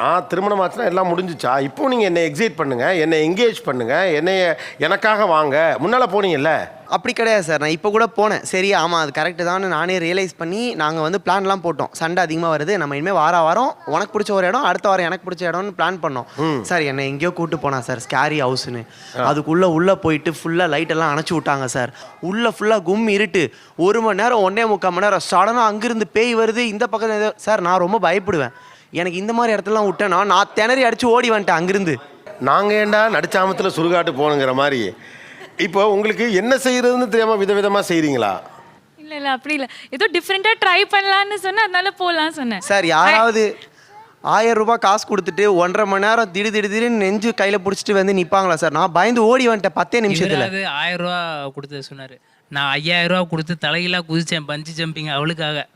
நான் திருமணம் ஆச்சுன்னா எல்லாம் முடிஞ்சிச்சா? இப்போ நீங்கள் என்னை எக்ஸைட் பண்ணுங்க, என்னை என்கேஜ் பண்ணுங்க, எனக்காக வாங்க. முன்னால் போனீங்கல்ல? அப்படி கிடையாது சார். நான் இப்போ கூட போனேன். சரி ஆமாம் அது கரெக்டு தான் நானே ரியலைஸ் பண்ணி நாங்கள் வந்து பிளான்லாம் போட்டோம். சண்டை அதிகமாக வருது, நம்ம இனிமேல் வாரம் உனக்கு பிடிச்ச ஒரு இடம், அடுத்த வாரம் எனக்கு பிடிச்ச இடம்னு பிளான் பண்ணோம். சார் என்னை எங்கேயோ கூப்பிட்டு போனா சார், ஸ்கேரி ஹவுஸ்னு. அதுக்குள்ளே போயிட்டு ஃபுல்லாக லைட்டெல்லாம் அணைச்சி விட்டாங்க சார். உள்ளே ஃபுல்லாக கும் இருட்டு. 1 மணி நேரம் 1.25 மணி நேரம் சடனாக அங்கிருந்து பேய் வருது, இந்த பக்கம் சார் நான் ரொம்ப பயப்படுவேன். எனக்கு இந்த மாதிரி இடத்துலலாம் விட்டேன்னா நான் திணறி அடித்து ஓடி வந்துட்டேன் அங்கிருந்து. நாங்கள் ஏண்டா நடிச்சாமத்தில் சுடுகாட்டு போகணுங்கிற மாதிரி. இப்போ உங்களுக்கு என்ன செய்யறதுன்னு தெரியாமல் விதவிதமாக செய்கிறீங்களா? இல்லை அப்படி இல்லை, ஏதோ டிஃப்ரெண்ட்டாக ட்ரை பண்ணலான்னு சொன்னேன், அதனால போகலாம் சொன்னேன். சார் யாராவது 1000 ரூபாய் காசு கொடுத்துட்டு 1.5 மணி நேரம் திடீர்னு நெஞ்சு கையில் பிடிச்சிட்டு வந்து நிற்பாங்களா சார்? நான் பயந்து ஓடி வந்துட்டேன் 10 நிமிஷத்தில். 1000 ரூபா கொடுத்து சொன்னார். நான் 5000 ரூபா கொடுத்து தலையிலாம் குதிச்சேன் பஞ்சி ஜம்பிங் அவளுக்காக.